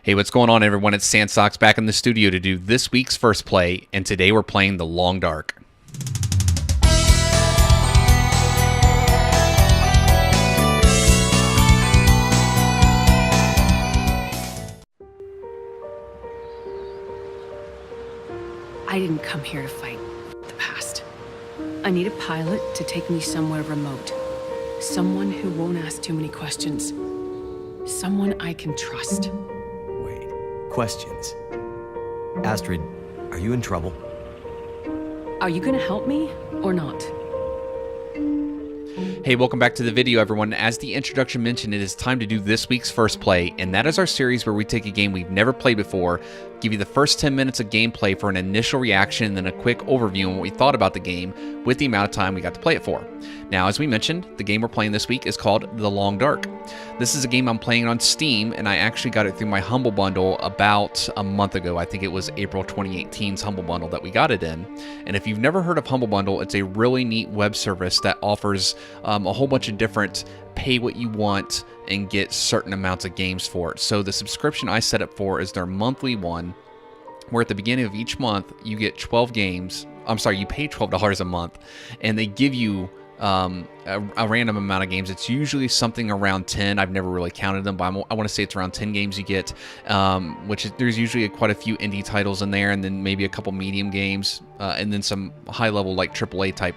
Hey, what's going on, everyone? It's Sandsawks back in the studio to do this week's first play, and today we're playing The Long Dark. I didn't come here to fight the past. I need a pilot to take me somewhere remote. Someone who won't ask too many questions. Someone I can trust. Wait, questions? Astrid, are you in trouble? Are you gonna help me or not? Hey, welcome back to the video, everyone. As the introduction mentioned, it is time to do this week's first play, and that is our series where we take a game we've never played before, give you the first 10 minutes of gameplay for an initial reaction, and then a quick overview on what we thought about the game with the amount of time we got to play it for. Now, as we mentioned, the game we're playing this week is called The Long Dark. This is a game I'm playing on Steam, and I actually got it through my Humble Bundle about a month ago. I think it was April 2018's Humble Bundle that we got it in. And if you've never heard of Humble Bundle, it's a really neat web service that offers a whole bunch of different pay what you want and get certain amounts of games for it. So the subscription I set up for is their monthly one, where at the beginning of each month you get 12 games. I'm sorry, you pay $12 a month, and they give you a random amount of games. It's usually something around 10. I've never really counted them, but I want to say it's around 10 games you get, which is, there's usually quite a few indie titles in there, and then maybe a couple medium games, and then some high-level like AAA type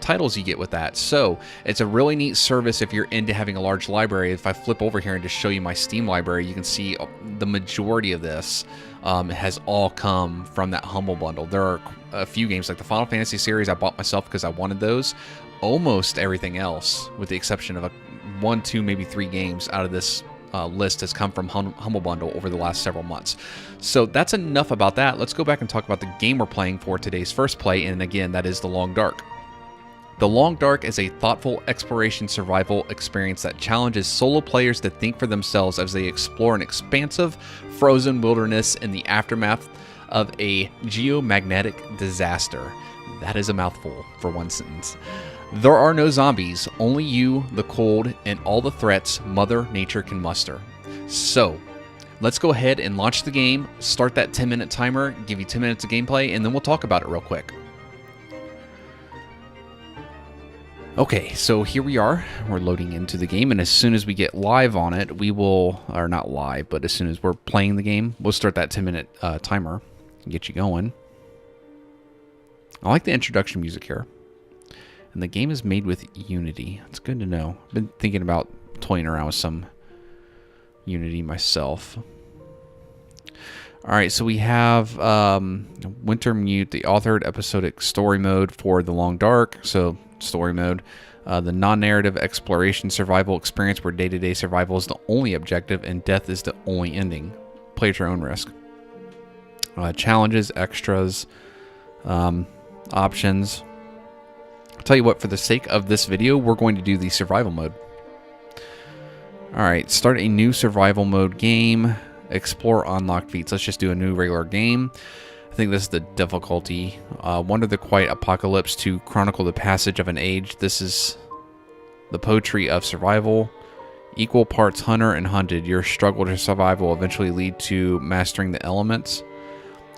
titles you get with that. So it's a really neat service if you're into having a large library. If I flip over here and just show you my Steam library, you can see the majority of this has all come from that Humble Bundle. There are a few games like the Final Fantasy series I bought myself because I wanted those. Almost everything else, with the exception of one, two, maybe three games out of this list, has come from Humble Bundle over the last several months. So that's enough about that. Let's go back and talk about the game we're playing for today's first play, and again, that is The Long Dark. The Long Dark is a thoughtful exploration survival experience that challenges solo players to think for themselves as they explore an expansive, frozen wilderness in the aftermath of a geomagnetic disaster. That is a mouthful for one sentence. There are no zombies, only you, the cold, and all the threats Mother Nature can muster. So, let's go ahead and launch the game, start that 10-minute timer, give you 10 minutes of gameplay, and then we'll talk about it real quick. Okay, so here we are. We're loading into the game, and as soon as we get live on it, we will, or not live, but as soon as we're playing the game, we'll start that 10-minute timer and get you going. I like the introduction music here. And the game is made with Unity. It's good to know. I've been thinking about toying around with some Unity myself. Alright, so we have Winter Mute, the authored episodic story mode for The Long Dark. So, story mode. The non-narrative exploration survival experience where day-to-day survival is the only objective and death is the only ending. Play at your own risk. Challenges, extras, options. I'll tell you what, for the sake of this video, we're going to do the survival mode. Alright, start a new survival mode game. Explore unlocked feats. Let's just do a new regular game. I think this is the difficulty. Wonder the quiet apocalypse to chronicle the passage of an age. This is the poetry of survival. Equal parts hunter and hunted. Your struggle to survive will eventually lead to mastering the elements.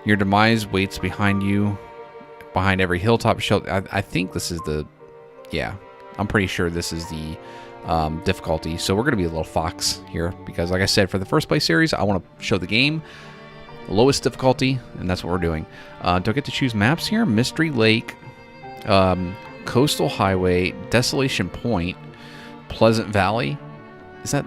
Your demise waits behind you. Behind every hilltop shelter. I think this is the... Yeah, I'm pretty sure this is the difficulty. So we're going to be a little fox here. Because like I said, for the first play series, I want to show the game. Lowest difficulty. And that's what we're doing. Do I get to choose maps here? Mystery Lake. Coastal Highway. Desolation Point. Pleasant Valley. Is that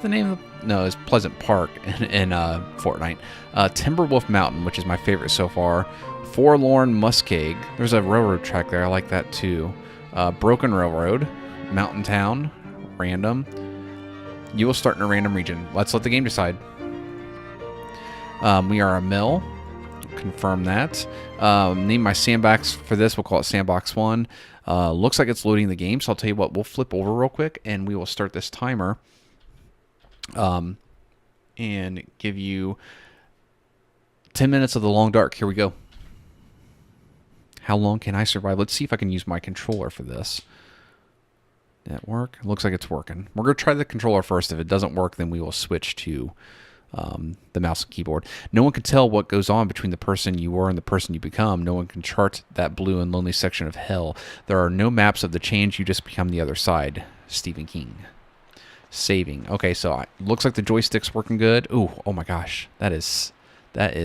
the name of the... No, it's Pleasant Park in Fortnite. Timberwolf Mountain, which is my favorite so far. Forlorn Muskeg. There's a railroad track there. I like that too. Broken Railroad. Mountain Town. Random. You will start in a random region. Let's let the game decide. We are a mill. Confirm that. Name my sandbox for this. We'll call it Sandbox 1. Looks like it's loading the game. So I'll tell you what. We'll flip over real quick and we will start this timer. And give you 10 minutes of The Long Dark. Here we go. How long can I survive? Let's see if I can use my controller for this. Did that work? Looks like it's working. We're going to try the controller first. If it doesn't work, then we will switch to the mouse and keyboard. No one can tell what goes on between the person you were and the person you become. No one can chart that blue and lonely section of hell. There are no maps of the change. You just become the other side. Stephen King. Saving. Okay, so looks like the joystick's working good. Ooh, oh my gosh. That is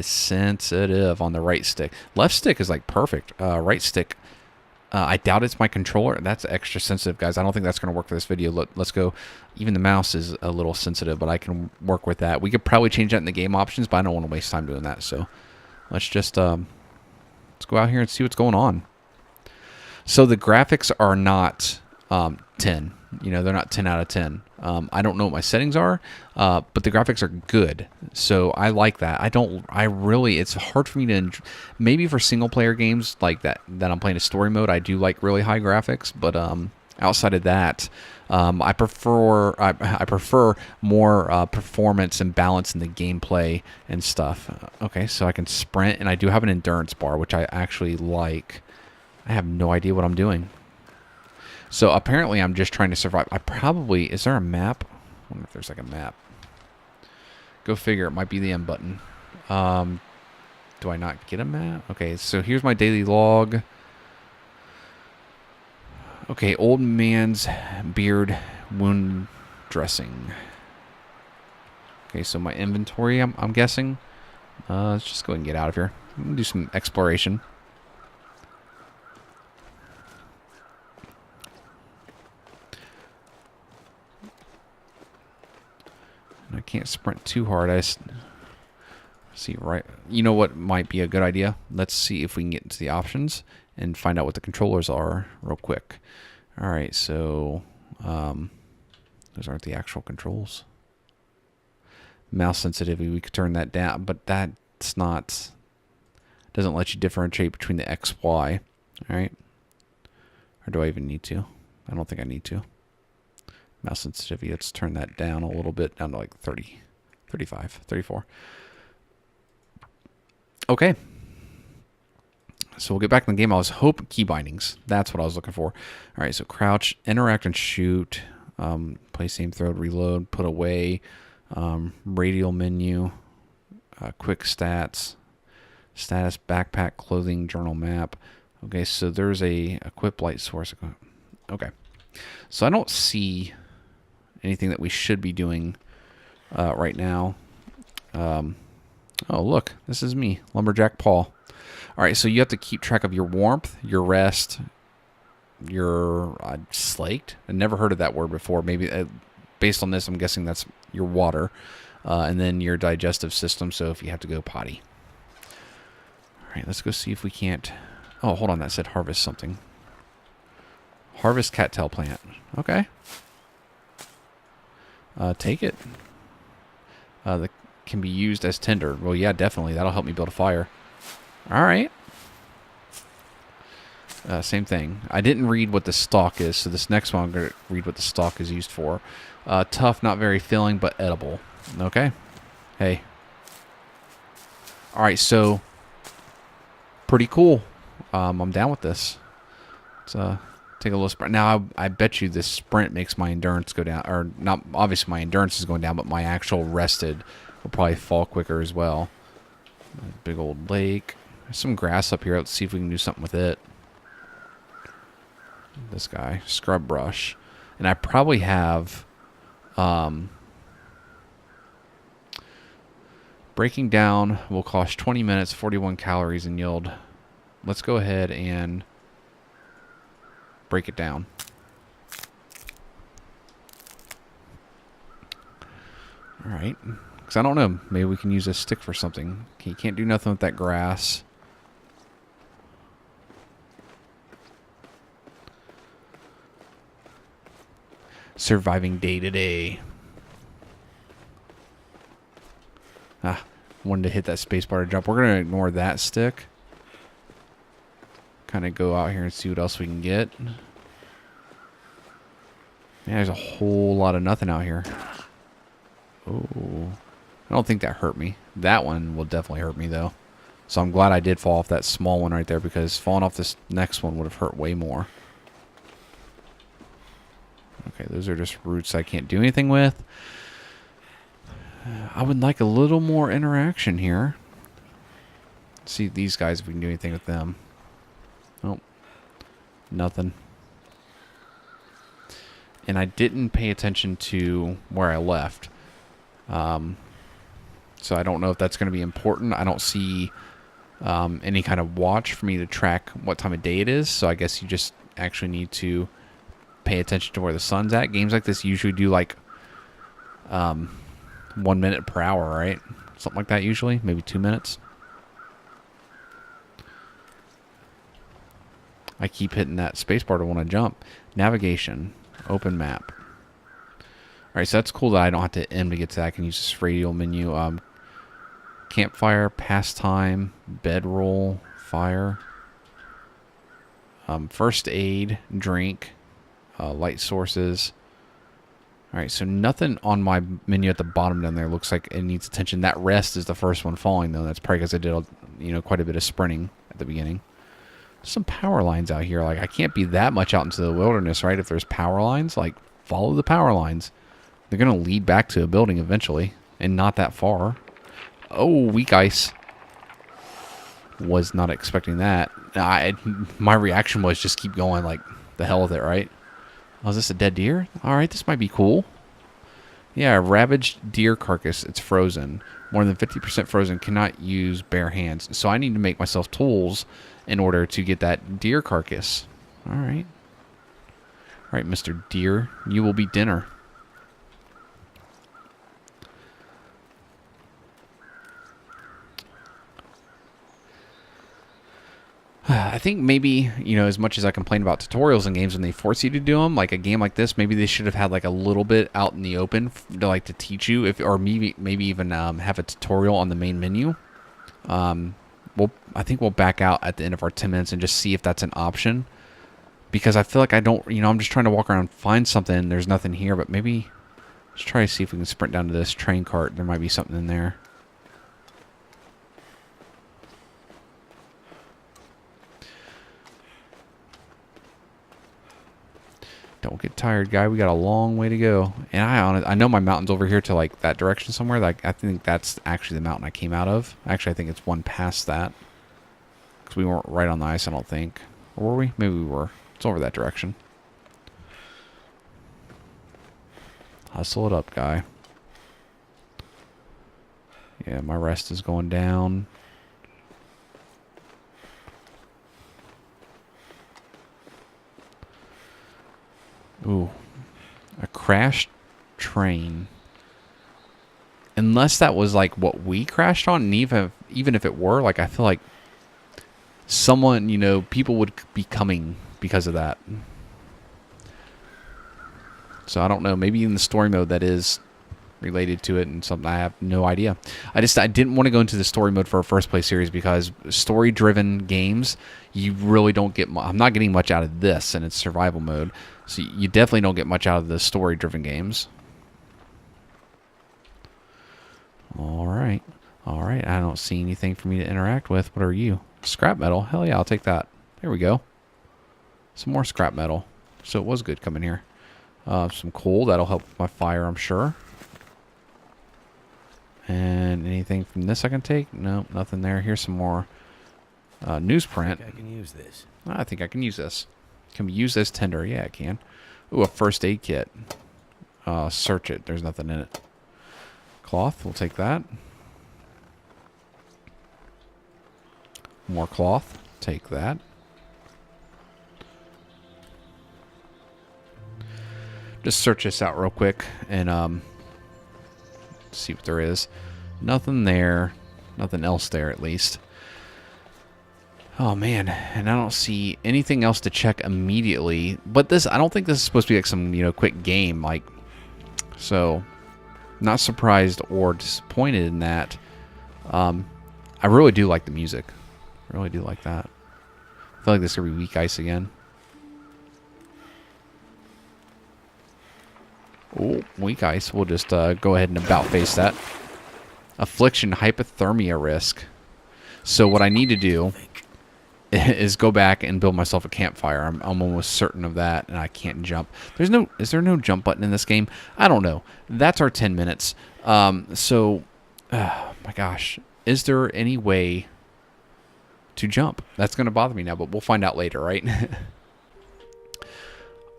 sensitive on the right stick. Left stick is like perfect. Right stick, I doubt it's my controller. That's extra sensitive, guys. I don't think that's going to work for this video. Let's go. Even the mouse is a little sensitive, but I can work with that. We could probably change that in the game options, but I don't want to waste time doing that. So let's just let's go out here and see what's going on. So the graphics are not 10. You know, they're not 10 out of 10. I don't know what my settings are, but the graphics are good. So I like that. It's hard for me to, maybe for single player games like that I'm playing a story mode, I do like really high graphics, but outside of that, I prefer more performance and balance in the gameplay and stuff. Okay, so I can sprint, and I do have an endurance bar, which I actually like. I have no idea what I'm doing. So apparently I'm just trying to survive. Is there a map? I wonder if there's like a map. Go figure, it might be the M button. Do I not get a map? Okay, so here's my daily log. Okay, old man's beard wound dressing. Okay, so my inventory, I'm guessing. Let's just go ahead and get out of here. I'm gonna do some exploration. I can't sprint too hard. See, right. You know what might be a good idea? Let's see if we can get into the options and find out what the controllers are real quick. All right, so those aren't the actual controls. Mouse sensitivity, we could turn that down, but that's not, doesn't let you differentiate between the X, Y. All right. Or do I even need to? I don't think I need to. Mouse sensitivity, let's turn that down a little bit, down to like 30, 35, 34. Okay. So we'll get back in the game. I was hoping key bindings. That's what I was looking for. All right, so crouch, interact and shoot, place, aim, throw, reload, put away, radial menu, quick stats, status, backpack, clothing, journal map. Okay, so there's a equip light source. Okay. So I don't see anything that we should be doing right now. Oh, look, this is me, Lumberjack Paul. All right, so you have to keep track of your warmth, your rest, your slaked. I never heard of that word before. Maybe based on this, I'm guessing that's your water, and then your digestive system. So if you have to go potty. All right, let's go see if we can't. Oh, hold on, that said harvest something. Harvest cattail plant. Okay. Take it. That can be used as tinder. Well, yeah, definitely. That'll help me build a fire. All right. Same thing. I didn't read what the stalk is, so this next one I'm going to read what the stalk is used for. Tough, not very filling, but edible. Okay. Hey. All right, so pretty cool. I'm down with this. Let's take a little sprint. Now, I bet you this sprint makes my endurance go down. Or, not obviously my endurance is going down, but my actual rested will probably fall quicker as well. Big old lake. There's some grass up here. Let's see if we can do something with it. This guy. Scrub brush. And I probably have... breaking down will cost 20 minutes, 41 calories, and yield. Let's go ahead and... break it down. All right. Because I don't know. Maybe we can use a stick for something. Okay, you can't do nothing with that grass. Surviving day to day. Wanted to hit that spacebar to jump. We're going to ignore that stick. Kind of go out here and see what else we can get. Yeah, there's a whole lot of nothing out here. Oh, I don't think that hurt me. That one will definitely hurt me, though. So I'm glad I did fall off that small one right there, because falling off this next one would have hurt way more. Okay, those are just roots I can't do anything with. I would like a little more interaction here. Let's see these guys, if we can do anything with them. Oh, nothing. And I didn't pay attention to where I left. So I don't know if that's going to be important. I don't see any kind of watch for me to track what time of day it is. So I guess you just actually need to pay attention to where the sun's at. Games like this usually do like 1 minute per hour, right? Something like that usually. Maybe 2 minutes. I keep hitting that spacebar to want to jump. Navigation. Open map. Alright, so that's cool that I don't have to M to get to that. I can use this radial menu. Campfire, pastime, bedroll, fire. First aid, drink, light sources. Alright, so nothing on my menu at the bottom down there looks like it needs attention. That rest is the first one falling, though. That's probably because I did quite a bit of sprinting at the beginning. Some power lines out here. Like, I can't be that much out into the wilderness, right? If there's power lines, like, follow the power lines. They're going to lead back to a building eventually, and not that far. Oh, weak ice. Was not expecting that. My reaction was just keep going, like, the hell with it, right? Oh, is this a dead deer? Alright, this might be cool. Yeah, a ravaged deer carcass. It's frozen. More than 50% frozen. Cannot use bare hands. So I need to make myself tools in order to get that deer carcass. Alright. Alright, Mr. Deer. You will be dinner. I think maybe, as much as I complain about tutorials in games when they force you to do them, like a game like this, maybe they should have had like a little bit out in the open to teach you, or maybe even have a tutorial on the main menu. I think we'll back out at the end of our 10 minutes and just see if that's an option, because I feel like I'm just trying to walk around and find something. There's nothing here, but maybe let's try to see if we can sprint down to this train cart. There might be something in there. Don't get tired, guy. We got a long way to go. And I know my mountain's over here to like that direction somewhere. Like, I think that's actually the mountain I came out of. Actually, I think it's one past that. Because we weren't right on the ice, I don't think. Or were we? Maybe we were. It's over that direction. Hustle it up, guy. Yeah, my rest is going down. Ooh, a crashed train. Unless that was like what we crashed on, and even if it were, like, I feel like someone, people would be coming because of that. So I don't know. Maybe in the story mode that is related to it and something. I have no idea. I didn't want to go into the story mode for a first play series because story-driven games, you really don't get. I'm not getting much out of this, and it's survival mode. So you definitely don't get much out of the story-driven games. Alright. Alright, I don't see anything for me to interact with. What are you? Scrap metal? Hell yeah, I'll take that. There we go. Some more scrap metal. So it was good coming here. Some coal, that'll help with my fire, I'm sure. And anything from this I can take? No, nothing there. Here's some more newsprint. I can use this. I think I can use this. Can we use this tinder? Yeah, I can. Ooh, a first aid kit. Search it. There's nothing in it. Cloth. We'll take that. More cloth. Take that. Just search this out real quick and see what there is. Nothing there. Nothing else there, at least. Oh man, and I don't see anything else to check immediately. But I don't think this is supposed to be like some, quick game. Like, so, not surprised or disappointed in that. I really do like the music. I really do like that. I feel like this is gonna be weak ice again. Oh, weak ice. We'll just go ahead and about face that. Affliction, hypothermia risk. So what I need to do is go back and build myself a campfire. I'm almost certain of that, and I can't jump. Is there no jump button in this game? I don't know. That's our 10 minutes. So, my gosh, is there any way to jump? That's going to bother me now, but we'll find out later, right?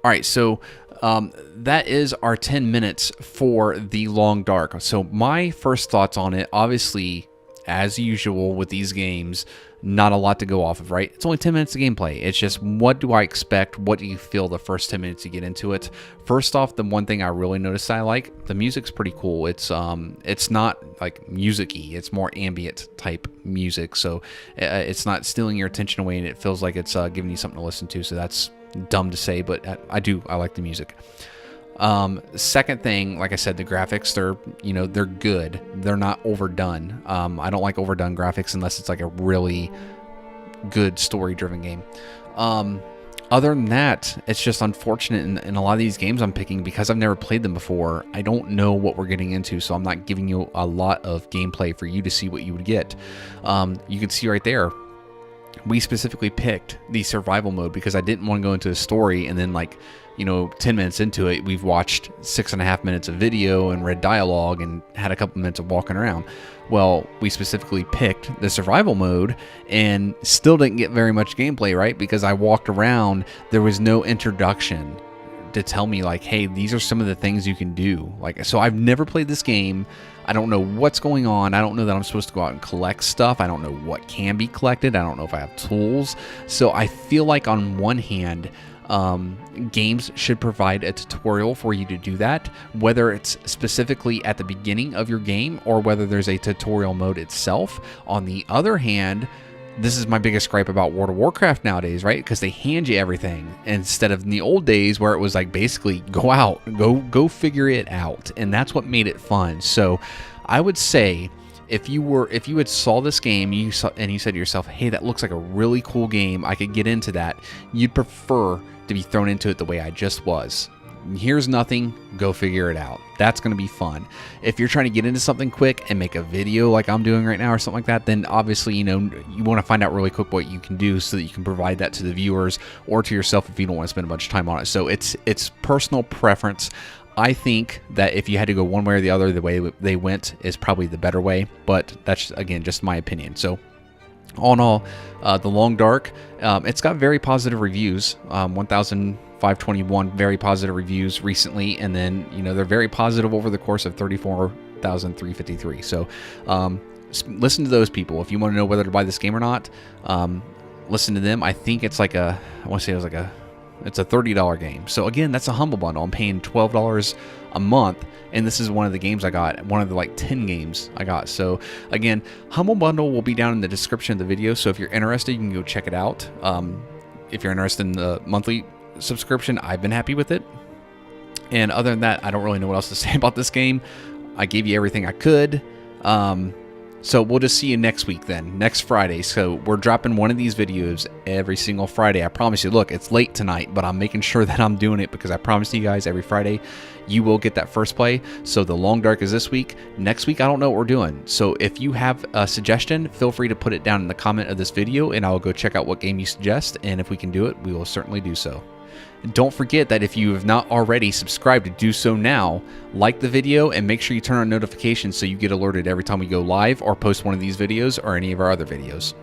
All right, so that is our 10 minutes for The Long Dark. So my first thoughts on it, obviously, as usual with these games, not a lot to go off of, right? It's only 10 minutes of gameplay. It's just, what do I expect? What do you feel the first 10 minutes you get into it? First off, the one thing I really noticed I like, the music's pretty cool. It's not like music-y. It's more ambient type music, so it's not stealing your attention away, and it feels like it's giving you something to listen to. So that's dumb to say, but I like the music. Second thing, like I said, the graphics, they're good. They're not overdone. I don't like overdone graphics unless it's like a really good story-driven game. Other than that, it's just unfortunate in a lot of these games I'm picking, because I've never played them before. I don't know what we're getting into, so I'm not giving you a lot of gameplay for you to see what you would get. You can see right there, we specifically picked the survival mode because I didn't want to go into a story and then 10 minutes into it, we've watched 6.5 minutes of video and read dialogue and had a couple minutes of walking around. Well, we specifically picked the survival mode and still didn't get very much gameplay, right? Because I walked around, there was no introduction to tell me like, hey, these are some of the things you can do. So I've never played this game. I don't know what's going on. I don't know that I'm supposed to go out and collect stuff. I don't know what can be collected. I don't know if I have tools. So I feel like on one hand, games should provide a tutorial for you to do that, whether it's specifically at the beginning of your game or whether there's a tutorial mode itself. On the other hand, this is my biggest gripe about World of Warcraft nowadays, right? Because they hand you everything instead of in the old days where it was like basically go out, go figure it out, and that's what made it fun. So I would say if you had saw this game and you said to yourself, hey, that looks like a really cool game, I could get into that, you'd prefer to be thrown into it the way I just was. Here's nothing, go figure it out. That's going to be fun. If you're trying to get into something quick and make a video like I'm doing right now or something like that, then obviously, you want to find out really quick what you can do so that you can provide that to the viewers or to yourself if you don't want to spend a bunch of time on it. So it's personal preference. I think that if you had to go one way or the other, the way they went is probably the better way, but that's, again, just my opinion. So all in all, The Long Dark, it's got very positive reviews, 1,521 very positive reviews recently, and then, they're very positive over the course of 34,353. So listen to those people. If you want to know whether to buy this game or not, listen to them. I think it's like it's a $30 game. So again, that's a humble bundle. I'm paying $12 a month, and this is one of the games I got, one of the 10 games I got. So again, humble bundle will be down in the description of the video, so if you're interested, you can go check it out. If you're interested in the monthly subscription, I've been happy with it. And other than that, I don't really know what else to say about this game. I gave you everything I could. So we'll just see you next week then, next Friday. So we're dropping one of these videos every single Friday. I promise you. Look, it's late tonight, but I'm making sure that I'm doing it because I promised you guys every Friday you will get that first play. So The Long Dark is this week. Next week, I don't know what we're doing. So if you have a suggestion, feel free to put it down in the comment of this video, and I'll go check out what game you suggest. And if we can do it, we will certainly do so. Don't forget that if you have not already subscribed, to do so now. Like the video and make sure you turn on notifications so you get alerted every time we go live or post one of these videos or any of our other videos.